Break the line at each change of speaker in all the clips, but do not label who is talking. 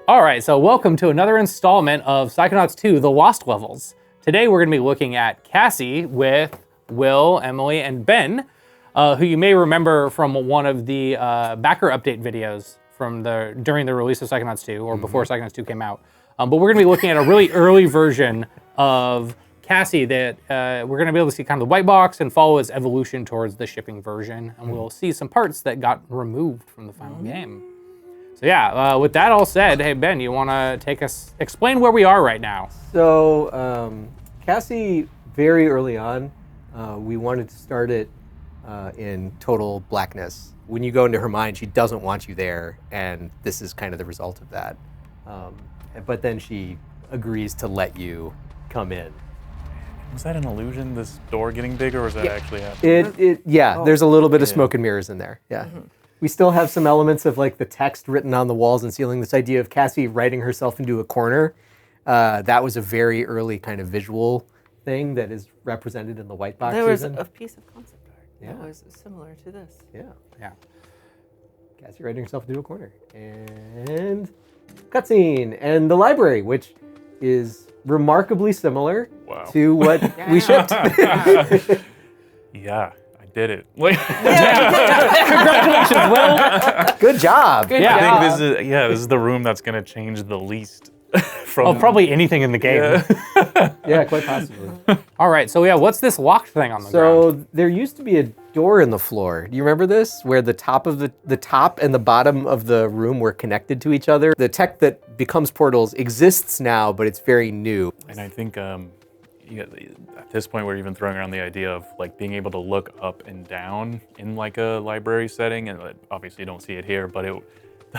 All right, so welcome to another installment of Psychonauts 2, The Lost Levels. Today we're going to be looking at Cassie with Will, Emily, and Ben, who you may remember from one of the backer update videos from during the release of Psychonauts 2, or before Psychonauts 2 came out. But we're going to be looking at a really early version of Cassie that we're going to be able to see kind of the white box and follow its evolution towards the shipping version, and we'll see some parts that got removed from the final game. So yeah, with that all said, hey Ben, you want to explain where we are right now?
So Cassie, very early on, we wanted to start it in total blackness. When you go into her mind, she doesn't want you there, and this is kind of the result of that. But then she agrees to let you come in.
Was that an illusion, this door getting bigger, or was that actually happening?
There's a little bit of smoke and mirrors in there, yeah. Mm-hmm. We still have some elements of like the text written on the walls and ceiling, this idea of Cassie writing herself into a corner. That was a very early kind of visual thing that is represented in the white box.
There was a piece of concept art that was similar to this.
Yeah. Cassie writing herself into a corner. And cutscene. And the library, which is remarkably similar to what we shipped.
Yeah, I did it.
Congratulations, Will.
Good job.
Good job.
I think this is the room that's going to change the least. From
probably anything in the game.
Yeah, quite possibly.
All right, so yeah, what's this locked thing on the ground?
So there used to be a door in the floor. Do you remember this? Where the top of the top and the bottom of the room were connected to each other. The tech that becomes portals exists now, but it's very new.
And I think at this point we're even throwing around the idea of like being able to look up and down in like a library setting, and obviously you don't see it here, but the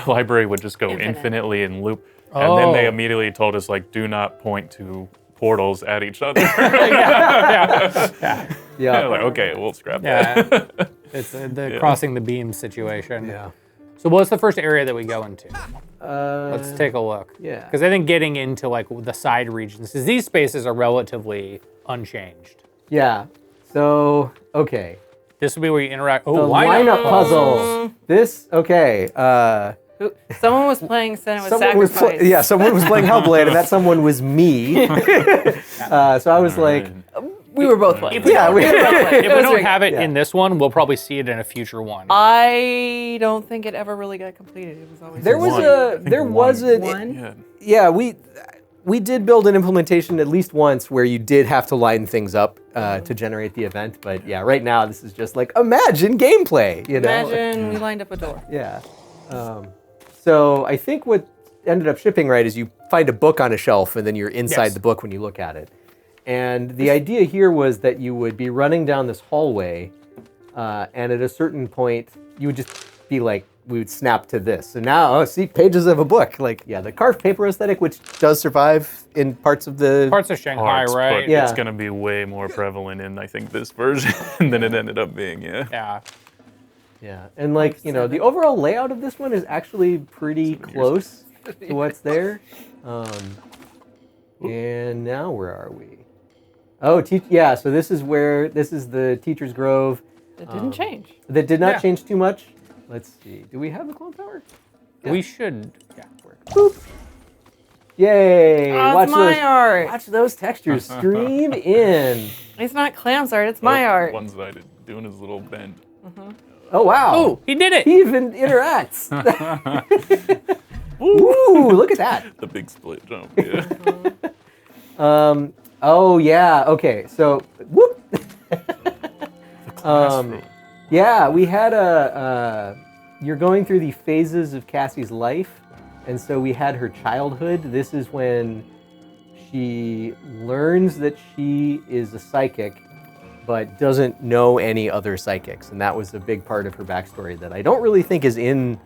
library would just go infinitely in loop. And then they immediately told us, like, do not point to portals at each other.
Yeah.
Like, okay, we'll scrap that.
It's the crossing the beam situation.
Yeah.
So what's the first area that we go into? Let's take a look.
Yeah.
Because I think getting into like the side regions, because these spaces are relatively unchanged.
Yeah. So, okay.
This will be where you interact.
The lineup puzzles.
Someone was playing Sacrifice.
Someone was playing Hellblade, and that someone was me. So I was like,
we were both playing.
If we don't have it in this one, we'll probably see it in a future one.
I don't think it ever really got completed. It was always
one. Yeah, we did build an implementation at least once where you did have to line things up to generate the event. But yeah, right now this is just like imagine gameplay.
Imagine we lined up a door.
Yeah. So I think what ended up shipping right is you find a book on a shelf and then you're inside the book when you look at it. And the idea here was that you would be running down this hallway and at a certain point you would just be like, we would snap to this. So now, see, pages of a book. Like, yeah, the carved paper aesthetic, which does survive in parts of
Shanghai, right?
But it's going to be way more prevalent in, I think, this version than it ended up being,
Yeah, and like, the overall layout of this one is actually pretty close to what's there. And now where are we? Oh, so this is the Teacher's Grove.
It didn't change.
That did not change too much. Let's see, do we have the clone tower?
Yeah. We should,
work. Boop. Yay!
Watch my art.
Watch those textures stream in.
It's not Clam's art, it's my art.
Ones that I did doing his little bend.
Oh, wow.
Oh, he did it.
He even interacts. Ooh, look at that.
The big split jump,
Oh, yeah. Okay, so, whoop. We had you're going through the phases of Cassie's life. And so we had her childhood. This is when she learns that she is a psychic, but doesn't know any other psychics. And that was a big part of her backstory that I don't really think is in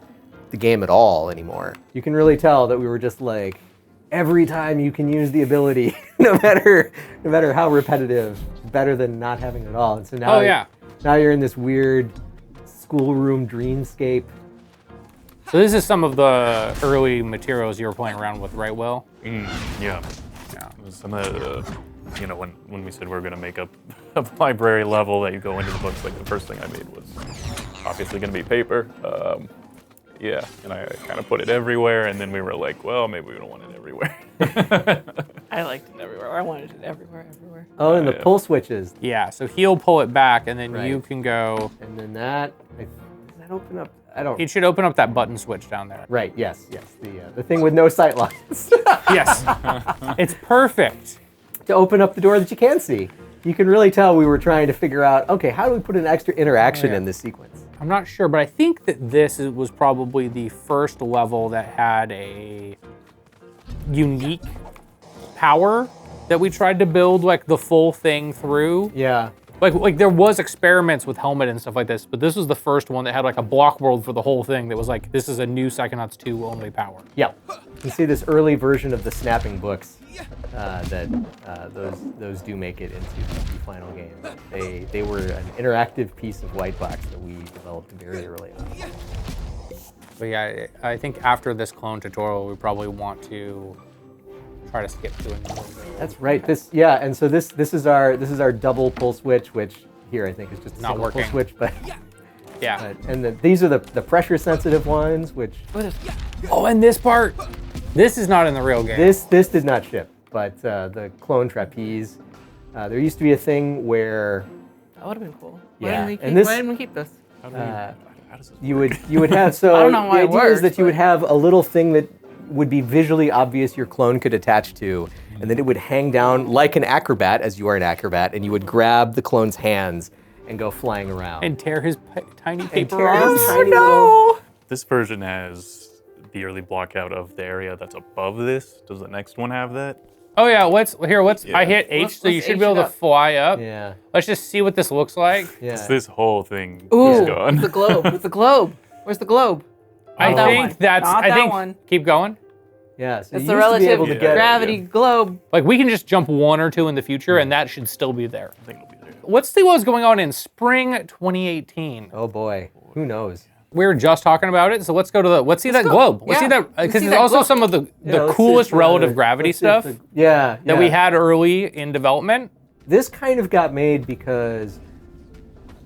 the game at all anymore. You can really tell that we were just like, every time you can use the ability, no matter how repetitive, better than not having it at all. And so now, now you're in this weird schoolroom dreamscape.
So this is some of the early materials you were playing around with, right, Will?
Yeah. Some of the, when we said we were going to make a library level that you go into the books, like the first thing I made was obviously going to be paper. Yeah, and I kind of put it everywhere, and then we were like, well, maybe we don't want it everywhere.
I liked it everywhere. I wanted it everywhere.
Oh, and the pull switches.
Yeah, so he'll pull it back, and then you
Right.
can go.
And then that, does that open up? I don't.
It should open up that button switch down there.
Right, yes. The thing with no sight lines.
Yes. It's perfect.
To open up the door that you can see. You can really tell we were trying to figure out, okay, how do we put an extra interaction in this sequence?
I'm not sure, but I think that was probably the first level that had a unique power that we tried to build like the full thing through.
Yeah.
Like there was experiments with helmet and stuff like this, but this was the first one that had like a block world for the whole thing that was like, this is a new Psychonauts 2 only power.
Yeah. You can see this early version of the snapping books those do make it into the final game. They were an interactive piece of white box that we developed very early on.
But yeah, I think after this clone tutorial, we probably want to try to skip to another.
That's right. And so this is our double pull switch, which here I think is just a
Not
single
working.
pull switch, but
Yeah.
these are the pressure sensitive ones, which
Oh, and this part, this is not in the real game.
this did not ship, but the clone trapeze. There used to be a thing where
That would have been cool.
Yeah,
Why
and this-
didn't we keep this?
How does this
you would have so
I don't know why
the
it
idea is
works,
that you would
but-
have a little thing that would be visually obvious your clone could attach to, and then it would hang down like an acrobat, as you are an acrobat, and you would grab the clone's hands and go flying around.
and tear his tiny
And
paper
tear his
arms.
tiny little-
This version has the early block out of the area that's above this. Does the next one have that?
Oh yeah, I hit H,
Let's-
so you
let's
should be
H
able
it
to
up.
fly up.
Yeah.
Let's just see what this looks like.
Yeah.
This whole thing
Ooh,
is gone.
the globe. With the globe. Where's the globe?
I
Not that
think
one.
that's,
Not
I
that
think,
one.
keep going.
Yeah. So
It's
you
the
used to be
relative
able to get
gravity globe.
Like we can just jump one or two in the future and that should still be there.
I think it'll be there.
Let's see what's going on in spring 2018.
Oh boy, who knows?
We were just talking about it, so let's go to let's see that globe. Let's see
Yeah.
that,
Let's
because
see
there's
that
also
globe.
some of the
Yeah, let's see
coolest
if,
relative gravity
let's see if
stuff
that
we had early in development.
This kind of got made because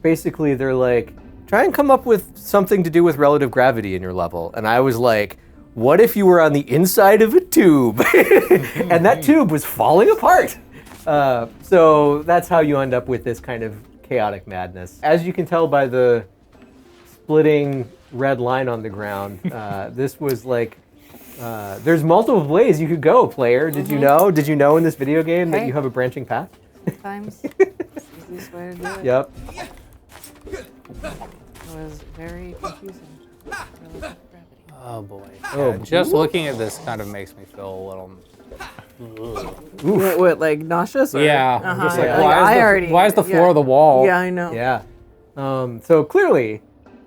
basically they're like, try and come up with something to do with relative gravity in your level. And I was like, what if you were on the inside of a tube? And that tube was falling apart. So that's how you end up with this kind of chaotic madness. As you can tell by the splitting red line on the ground, this was like, there's multiple ways you could go, player. Did you know? Did you know in this video game that
Hey.
you have a branching path?
Sometimes it's the easiest way to do it.
Yep.
It was very confusing. Relative gravity.
Oh boy.
Oh,
Yeah, just looking at this kind of makes me feel a little.
What, like nauseous? Or?
Yeah.
Uh-huh.
Just like,
Yeah.
why is the floor of the wall?
Yeah, I know.
Yeah. So clearly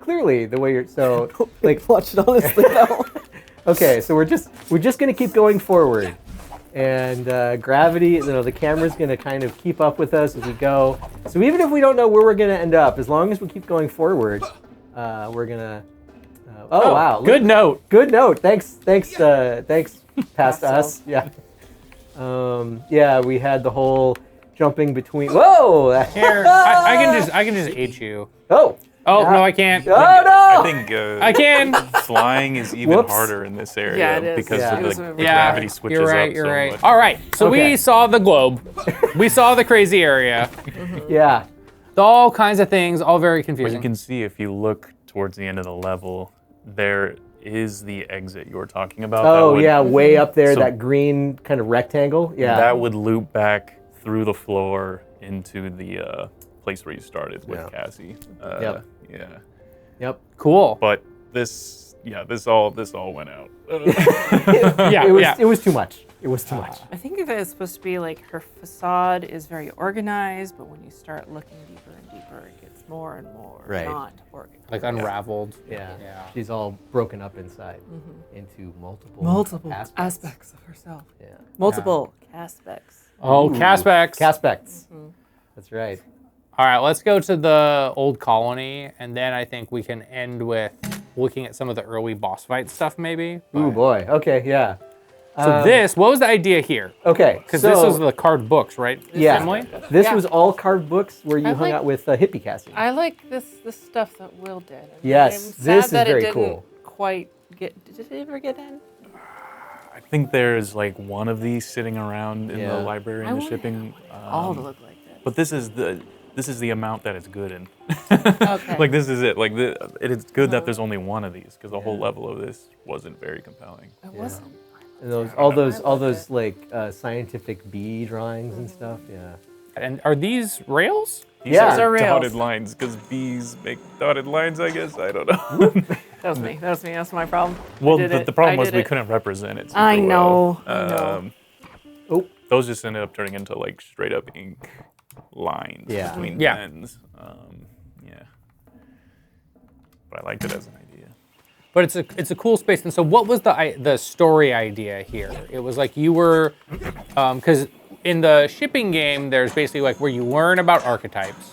the way you're so like
Watch it honestly though.
okay, so we're just gonna keep going forward, and gravity, the camera's gonna kind of keep up with us as we go. So even if we don't know where we're gonna end up, as long as we keep going forward, we're gonna. Oh wow!
Good note.
Good note. Thanks, past us. Yeah. Yeah, we had the whole jumping between. Whoa!
Here, I can just H you.
Oh.
Oh
Yeah.
no, I can't.
Oh no!
I think
I can.
flying is even
Whoops.
harder in this area
Yeah, it is.
because
Yeah.
of
It was
the
moving.
gravity switches
you're right.
up
You're
so
right.
much.
All right. So
Okay.
we saw the globe. We saw the crazy area.
Yeah.
All kinds of things, all very
But you
confusing.
can see if you look towards the end of the level, there is the exit you were talking about.
Oh
that would,
yeah, way up there,
So-
that green kind of rectangle. Yeah.
That would loop back through the floor into the place where you started with
Yeah.
Cassie.
Yep.
Yeah.
Yep.
Cool.
But this all went out.
Yeah,
It was too much. It was too much.
I think if it's supposed to be like her facade is very organized, but when you start looking deeper and deeper, it gets more and more
Right.
not organized.
Like unraveled.
Yeah.
Yeah.
She's all broken up inside into multiple
Multiple
aspects.
aspects of herself.
Yeah.
Multiple aspects.
Oh,
Ooh.
Caspex.
Caspects. That's right.
All right, let's go to the old colony, and then I think we can end with looking at some of the early boss fight stuff, maybe.
Ooh
But-
boy. Okay. Yeah.
So what was the idea here?
Okay,
Because this was the card books, right?
Yeah,
Emily?
this was all carved books where you
I
hung
like-
out with Hippie Cassie.
I like this stuff that Will did. And
Yes,
I'm sad
this is
that
very
it didn't
cool.
Quite get. Did it ever get in?
I think there's like one of these sitting around in
Yeah.
the library
I
in the
want
shipping.
all to look like this.
But this is the amount that it's good in.
Okay.
Like this is it. Like it is good that there's only one of these because the whole level of this wasn't very compelling.
It wasn't.
And all those like scientific bee drawings and stuff. Yeah.
And are these rails?
These
Yeah.
These are rails.
dotted lines because bees make dotted lines. I guess I don't know.
That was me. That's my problem.
Well,
I did
the
it.
problem
I
was
did
we
it.
couldn't represent it.
I
super
know,
well.
I know.
Oh.
Those just ended up turning into like straight up ink lines
Yeah.
between
Yeah.
pens. Yeah. But I liked it as an idea.
But it's a cool space. And so what was the story idea here? It was like you were, because in the shipping game, there's basically like where you learn about archetypes,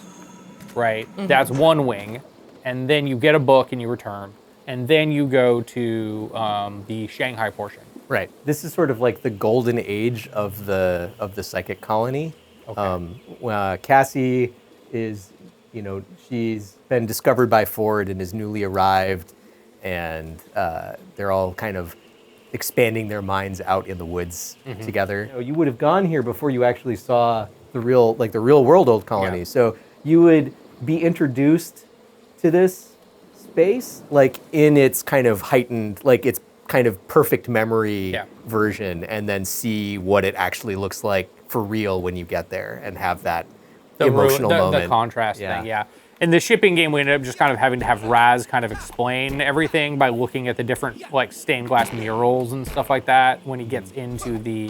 right? That's one wing. And then you get a book and you return. And then you go to the Shanghai portion.
Right. This is sort of like the golden age of the psychic colony.
Okay.
Cassie is, she's been discovered by Ford and is newly arrived, and they're all kind of expanding their minds out in the woods together. You would have gone here before you actually saw the real world old colony.
Yeah.
So you would be introduced to this space like in its kind of heightened, like its kind of perfect memory version, and then see what it actually looks like for real when you get there and have that emotional moment.
The contrast thing, yeah. In the shipping game, we ended up just kind of having to have Raz kind of explain everything by looking at the different like stained glass murals and stuff like that when he gets into the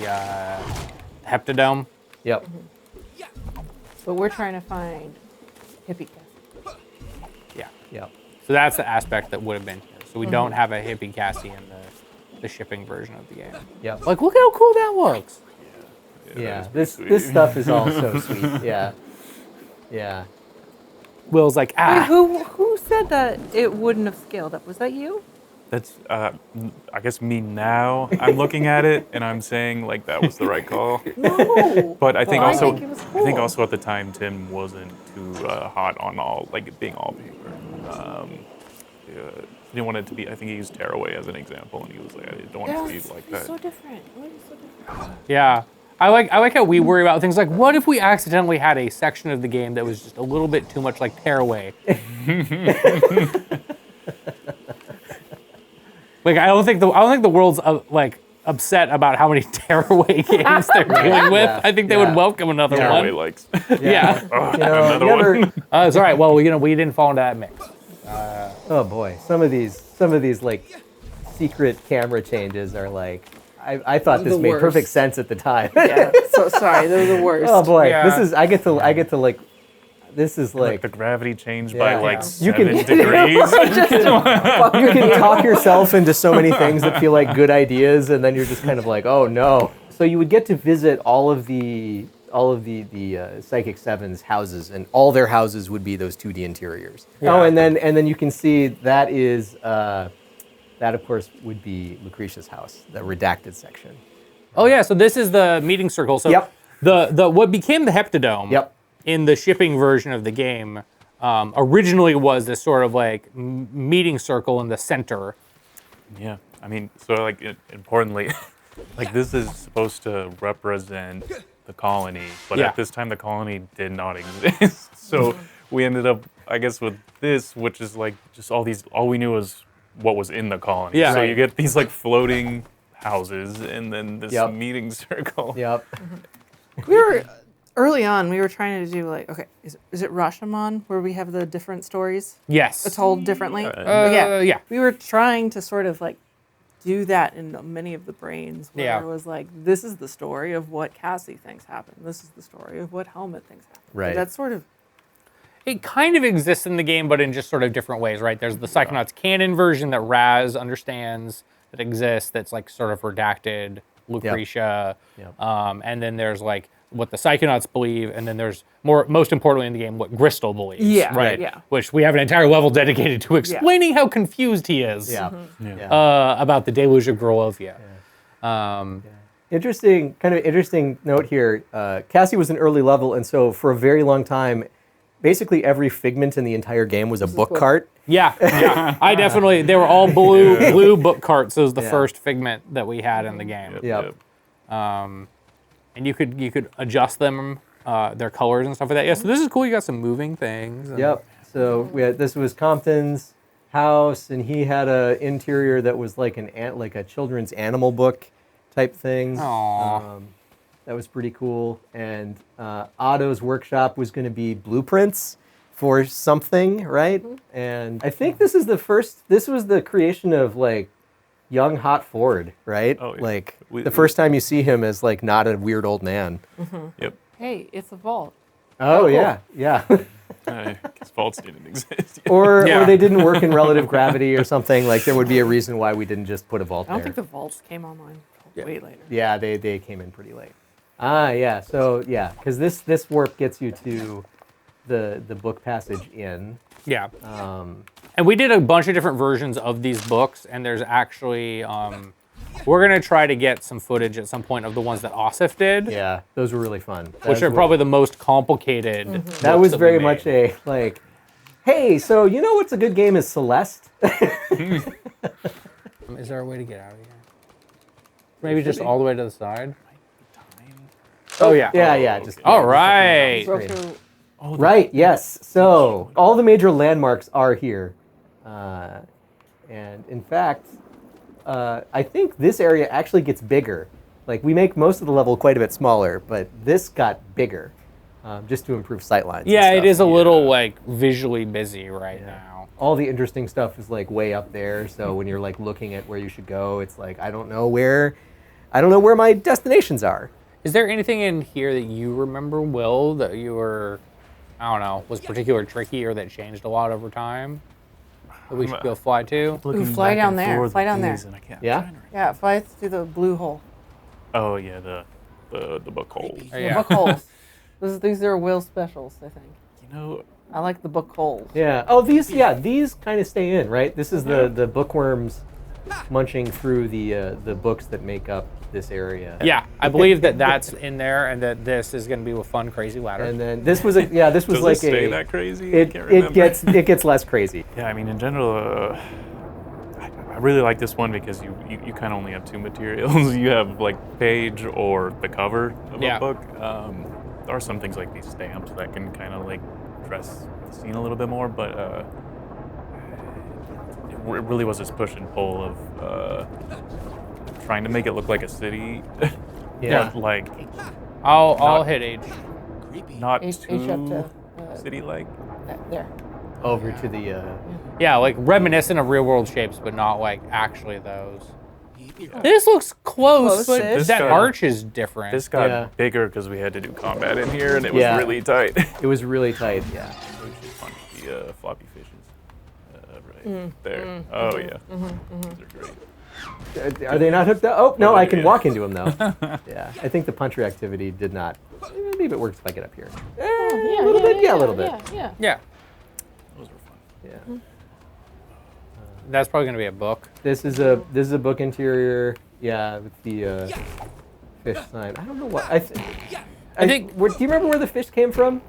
Heptadome.
Yep.
But we're trying to find hippie Cassie.
Yeah.
Yep.
So that's the aspect that would have been here. So we don't have a hippie Cassie in the shipping version of the game.
Yep.
Like, look how cool that looks.
Yeah.
that is pretty
This
sweet.
stuff is all so sweet. Yeah. Yeah.
Will's like,
Wait, who said that it wouldn't have scaled up? Was that you?
That's I guess me now. I'm looking at it and I'm saying like that was the right call.
No.
But I think
Well, I
also
think it was
I think
cool.
also at the time Tim wasn't too hot on all like it being all paper. He didn't want it to be. I think he used Tearaway as an example, and he was like, I don't want it to be like that.
So different. What is so different?
yeah. I like how we worry about things like, what if we accidentally had a section of the game that was just a little bit too much like Tearaway? Like I don't think the world's like upset about how many Tearaway games they're dealing with.
Yeah.
I think they would welcome another
Tearaway
one.
likes.
Yeah.
Another
you ever-
one.
It's all right. Well, we didn't fall into that mix.
Oh boy, some of these like secret camera changes are like, I thought this
The
made
worst.
perfect sense at the time.
Yeah. So sorry. They're the worst.
Oh boy,
Yeah.
this is
Like
like
the gravity changed
Yeah.
by like
You can-
7 degrees.
you can talk yourself into so many things that feel like good ideas, and then you're just kind of like, oh no. So you would get to visit all of the Psychic Seven's houses, and all their houses would be those 2D interiors.
Yeah.
Oh, and then you can see that is that of course would be Lucretia's house, the redacted section.
Oh yeah. So this is the meeting circle. So
Yep.
the what became the Heptadome.
Yep.
In the shipping version of the game, originally was this sort of like meeting circle in the center.
Yeah, I mean, so like importantly, like this is supposed to represent the colony, but
Yeah.
at this time the colony did not exist. So we ended up, I guess, with this, which is like just all we knew was what was in the colony.
Yeah.
So
Right.
you get these like floating houses and then this
Yep.
meeting circle.
Yep.
We were early on. We were trying to do like, okay, is it Rashomon where we have the different stories
Yes.
told differently?
yeah.
We were trying to sort of like do that in many of the brains where
Yeah.
it was like, this is the story of what Cassie thinks happened. This is the story of what Helmet thinks happened.
Right.
That's sort of
It kind of exists in the game, but in just sort of different ways, right? There's the Psychonauts canon version that Raz understands that exists, that's like sort of redacted, Lucretia,
Yep.
and then there's like what the Psychonauts believe, and then there's most importantly in the game, what Gristle believes,
Yeah,
right?
yeah.
Which we have an entire level dedicated to explaining how confused he is
Yeah.
Yeah.
Yeah.
about the Deluge of Grolovia.
Kind of interesting note here. Cassie was an early level, and so for a very long time, basically every figment in the entire game was a book cart.
Yeah. I definitely. They were all blue book carts. It was the first figment that we had in the game.
Yep.
And you could adjust them, their colors and stuff like that. Yeah. So this is cool. You got some moving things. And,
Yep. So this was Compton's house, and he had a interior that was like a children's animal book type thing.
Aww.
That was pretty cool. And Otto's workshop was going to be blueprints for something, right? And I think this was the creation of like young hot Ford, right?
Oh, yeah.
Like the first time you see him as like not a weird old man.
Yep.
Hey, it's a vault.
Oh,
cool.
yeah.
Because vaults didn't exist.
Or they didn't work in relative gravity or something. Like there would be a reason why we didn't just put a vault
I don't
there.
think the vaults came online way later.
Yeah, they came in pretty late. Yeah. So yeah, because this warp gets you to the book passage in.
Yeah. And we did a bunch of different versions of these books, and there's actually we're gonna try to get some footage at some point of the ones that Osif did.
Yeah, those were really fun.
Which are probably the most complicated.
That was
books
very
we
much
made.
a like, hey, so you know what's a good game is Celeste?
Is there a way to get out of here? Maybe just all the way to the side. Oh yeah.
Yeah. Just
All right.
Broke through.
right. Yes. So all the major landmarks are here, and in fact, I think this area actually gets bigger. Like we make most of the level quite a bit smaller, but this got bigger, just to improve sightlines. and
Yeah, it
stuff.
is a little like visually busy right now.
All the interesting stuff is like way up there. So when you're like looking at where you should go, it's like I don't know where my destinations are.
Is there anything in here that you remember, Will, that you were, I don't know, was particularly tricky or that changed a lot over time that we should go fly to?
Looking
fly
back
down
and
there,
forth
fly
with
down there.
these, and I can't
Yeah?
find it.
Yeah, fly through the blue hole.
Oh yeah, the book hole.
Oh,
The
yeah.
book holes. These are Will specials, I think.
You know,
I like the book holes.
Yeah. Oh, these kind of stay in, right? This is the bookworms munching through the books that make up this area.
Yeah, I believe that that's in there, and that this is going to be a fun, crazy ladder.
And then this was like
does it stay that crazy? I can't remember.
it gets less crazy.
Yeah, I mean, in general, I really like this one because you kind of only have two materials. You have like page or the cover of
Yeah.
a book. There are some things like these stamps that can kind of like dress the scene a little bit more, but it really was this push and pull of trying to make it look like a city.
Yeah.
But like
I'll hit H.
not
H
too
up to
city-like.
there.
Over to the
Yeah, like reminiscent of real world shapes, but not like actually those. This looks close, but
Close-ish.
that
This
arch is different.
This got
Yeah.
bigger because we had to do combat in here, and it was
Yeah.
really tight.
it was really tight. Yeah.
We should punch the floppy fishes. Right there. Oh, yeah. Those are great.
Are they not hooked up? Oh no, I can walk into them though. Yeah. I think the punch reactivity did not. Maybe if it works if I get up here. A little bit. Yeah, a little bit.
Yeah.
Yeah,
Those were fun.
Yeah.
that's probably going to be a book.
This is a book interior. Yeah, with the fish sign. I don't know what I think. Do you remember where the fish came from?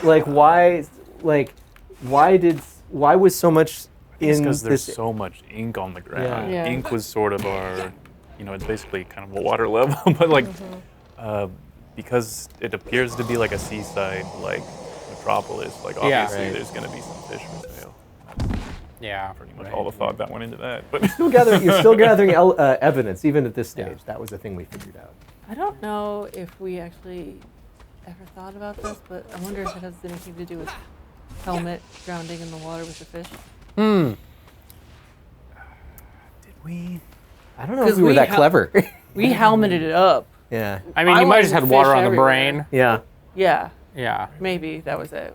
Like why? Like why was so much in
Because there's
this?
so much ink on the ground.
Yeah.
Ink was sort of our, it's basically kind of a water level, but like, because it appears to be like a seaside, like Metropolis, like
Yeah.
obviously
Right.
there's going to be some fish for sale.
Yeah.
Pretty much all the thought that went into that. But
You're still gathering evidence even at this stage. That was the thing we figured out.
I don't know if we actually ever thought about this, but I wonder if it has anything to do with helmet drowning in the water with the fish.
did we?
I don't know if
'Cause
we were
we
that
ha-
clever.
We helmeted it up.
Yeah.
I mean,
I
you might
wanted
just had
fish
water on the
everywhere.
brain.
Yeah.
Yeah,
Yeah.
maybe that was it.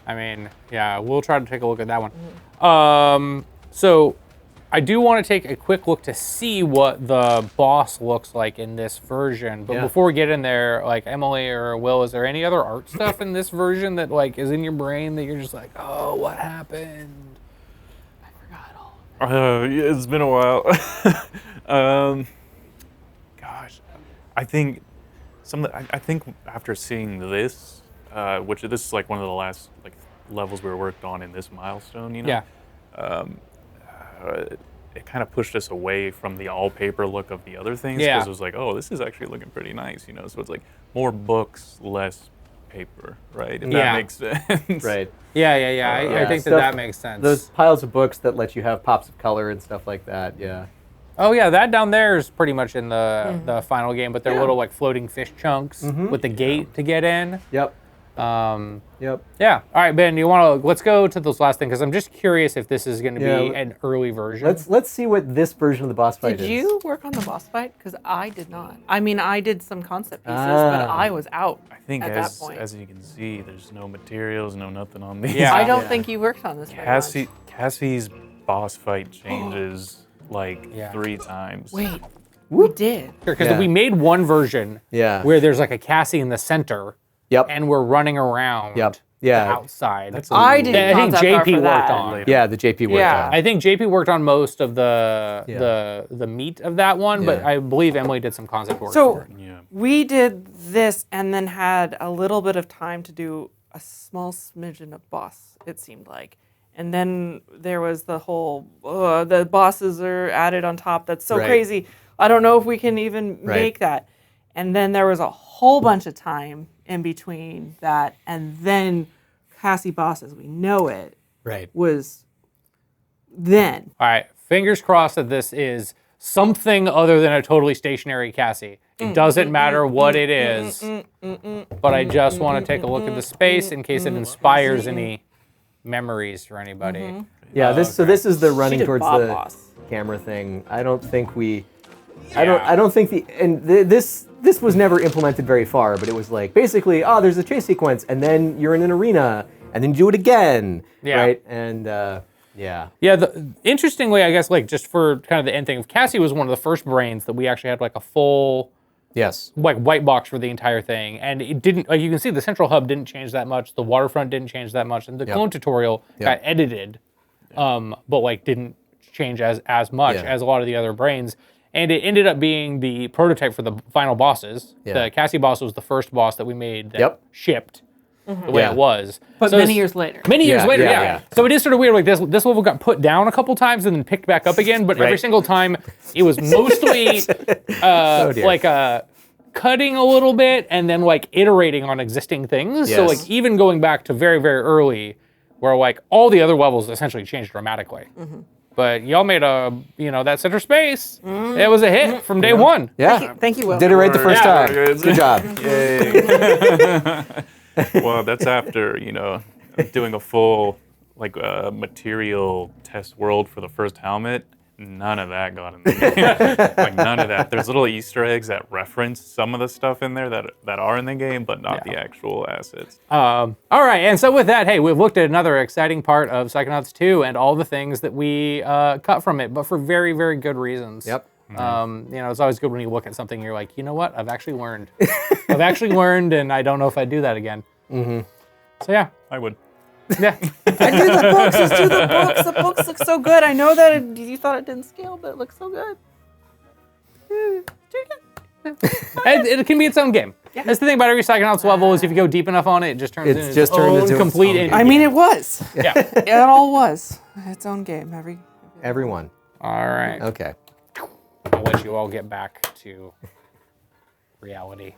I mean, yeah, we'll try to take a look at that one. So I do want to take a quick look to see what the boss looks like in this version. But
Yeah.
before we get in there, like Emily or Will, is there any other art stuff in this version that like is in your brain that you're just like, oh, what happened?
I forgot all of
Yeah, it's been a while. Gosh, I think I think after seeing this, which this is like one of the last like levels we were worked on in this milestone, you know.
Yeah.
It kind of pushed us away from the all paper look of the other things.
Yeah.
Because it was like, oh, this is actually looking pretty nice, you know. So it's like more books, less paper, right? If
Yeah.
that makes sense.
Right.
Yeah. I
Yeah,
think
stuff-
that makes sense.
Those piles of books that let you have pops of color and stuff like that. Yeah.
Oh yeah, that down there is pretty much in the final game, but they're
Yeah.
little like floating fish chunks with the gate to get in.
Yep.
Um,
Yep.
yeah. All right, Ben, you want to let's go to this last thing because I'm just curious if this is going to
Yeah,
be an early version.
Let's see what this version of the boss fight
Did
is.
you work on the boss fight? Because I did not. I mean, I did some concept pieces,
Ah.
but I was out
I think
at that point.
as you can see, there's no materials, no nothing on these.
Yeah.
I don't
Yeah.
think you worked on this very much.
Cassie's boss fight changes like
Yeah.
3 times.
Wait, we did.
Because
Yeah.
we made one version
Yeah.
where there's like a Cassie in the center
Yep.
and we're running around
Yep.
the
Yeah.
outside.
That's
I did
that I think
concept art
JP
for
worked
that.
on.
Yeah. The JP worked
Yeah.
on.
I think JP worked on most of the
Yeah.
the meat of that one, but
Yeah.
I believe Emily did some concept work
So-
for it.
Yeah.
We did this and then had a little bit of time to do a small smidgen of boss, it seemed like. And then there was the whole, the bosses are added on top. That's so
Right.
crazy. I don't know if we can even
Right.
make that. And then there was a whole bunch of time in between that. And then Cassie boss, as we know it,
Right.
was then.
All right, fingers crossed that this is something other than a totally stationary Cassie. It doesn't matter what it is, but I just want to take a look at the space in case it inspires any memories for anybody.
Yeah. So this is the running
She did
towards
Bob
the
boss.
camera thing. I don't think we. I don't think this was never implemented very far, but it was like basically, there's a chase sequence, and then you're in an arena, and then you do it again,
Yeah.
right? And yeah,
Yeah, interestingly, I guess, like, just for kind of the end thing, Cassie was one of the first brains that we actually had, like, a full,
yes,
like, white box for the entire thing. And it didn't, like, you can see the central hub didn't change that much, the waterfront didn't change that much, and the clone tutorial got edited, but, like, didn't change as much
Yeah.
as a lot of the other brains. And it ended up being the prototype for the final bosses.
Yeah.
The Cassie boss was the first boss that we made that
Yep.
shipped the way
Yeah.
it was.
But
So
many
this-
years later.
Many years
Yeah,
later,
yeah,
yeah.
yeah.
So it is sort of weird. Like this level got put down a couple times and then picked back up again. But every
Right.
single time, it was mostly
Oh, dear.
like cutting a little bit and then like iterating on existing things. So
Yes.
like even going back to very very early, where like all the other levels essentially changed dramatically. But y'all made that center space. It was a hit from day one.
yeah.
Thank you, Will.
Did it right the first
Yeah.
time. Good job.
Well, that's after, doing a full like material test world for the first helmet. None of that got in the game. Like none of that. There's little Easter eggs that reference some of the stuff in there that are in the game, but not the actual assets.
All right, and so with that, hey, we've looked at another exciting part of Psychonauts 2 and all the things that we cut from it, but for very, very good reasons.
Yep.
It's always good when you look at something and you're like, you know what? I've actually learned. I've actually learned, and I don't know if I'd do that again. So yeah,
I would.
yeah.
I do the books. Let's do the books. The books look so good. I know that you thought it didn't scale, but it looks so good.
And it can be its own game. That's the thing about every Psychonauts level is if you go deep enough on it, it just turns
It's
into
just
its
turned
own
into its
complete.
own game.
I mean, it was.
yeah.
It all was its own game.
Everyone.
All right.
Okay.
I'll let you all get back to reality.